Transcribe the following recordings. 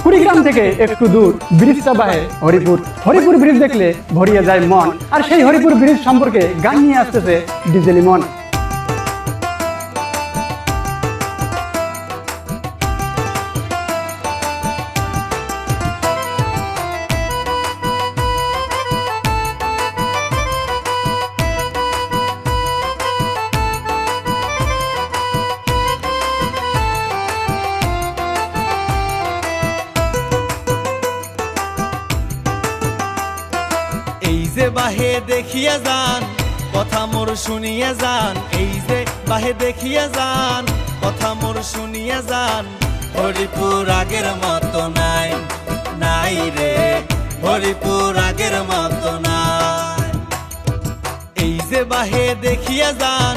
কুড়িগ্রাম থেকে একটু দূর ব্রিজটা বাহে হরিপুর। হরিপুর ব্রিজ দেখলে ভরিয়ে যায় মন, আর সেই হরিপুর ব্রিজ সম্পর্কে গান নিয়ে আসতেছে ডিজে লিমন। এই যে বাহে দেখিয়া যান কথা মোর শুনিয়া যান, এই যে বাহে দেখিয়া যান কথা মোর শুনিয়া যান। হরিপুর আগের মতো নাই, নাই রে হরিপুর আগের মতো নাই। এই যে বাহে দেখিয়া যান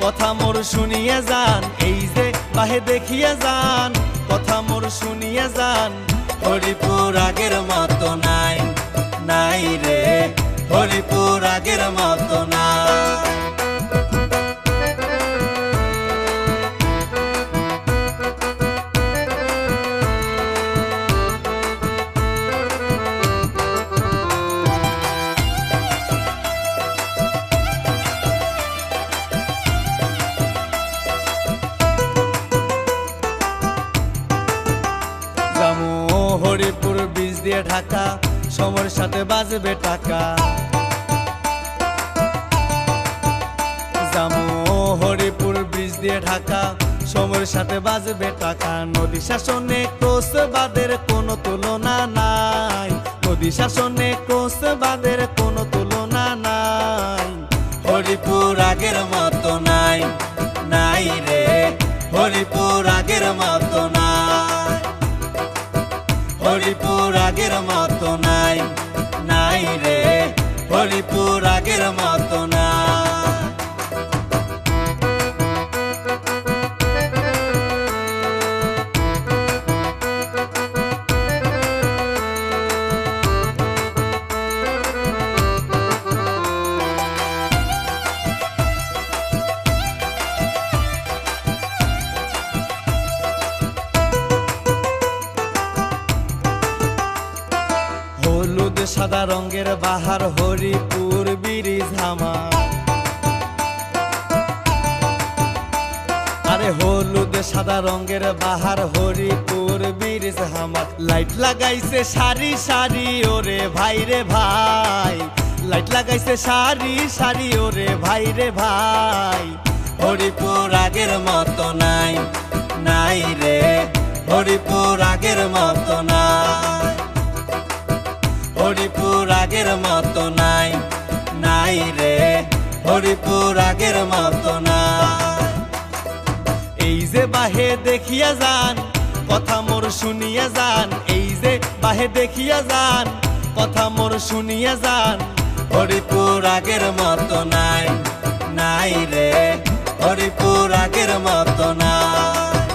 কথা মোর শুনিয়া যান, এই যে বাহে দেখিয়া যান কথা মোর শুনিয়া যান। হরিপুর আগের মতো নাই, নাই রে হরিপুর আগের মতো নাই। জামু হরিপুর ব্রিজ দিয়ে ঢাকা, সময়ের সাথে বাজবে টাকা। জামু হরিপুর ব্রিজ দিয়ে ঢাকা, সময়ের সাথে বাজবে টাকা। নদী শাসনে কোচবাদের কোনো তুলনা নাই, নদী শাসনে কোচবাদের কোনো তুলনা নাই। হরিপুর আগের মতো নাই, নাই রে হরিপুর আগের মতো নাই। হরিপুর আগের মতো নাই, নাই রে হরিপুর আগের মতো নাই। হলুদ সাদা রঙের বাহার হরিপুর ব্রিজ আমার, আরে হলুদ সাদা রঙের বাহার হরিপুর ব্রিজ আমার। লাইট লাগাইছে সারি সারি ওরে ভাই রে ভাই, লাইট লাগাইছে সারি সারি ওরে ভাই রে ভাই। হরিপুর আগের মতো নাই, নাই রে হরিপুর আগের মতো নাই। হরিপুর আগের মতো নাই, নাই রে হরিপুর আগের মতো নাই। এই যে বাহে দেখিয়া যান কথা মোর শুনিয়া যান, এই যে বাহে দেখিয়া যান কথা মোর শুনিয়া যান। হরিপুর আগের মতো নাই, নাই রে হরিপুর আগের মতো নাই।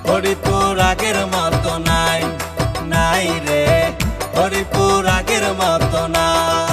হরিপুর আগের মতো নাই, নাই রে হরিপুর আগের মতো নাই।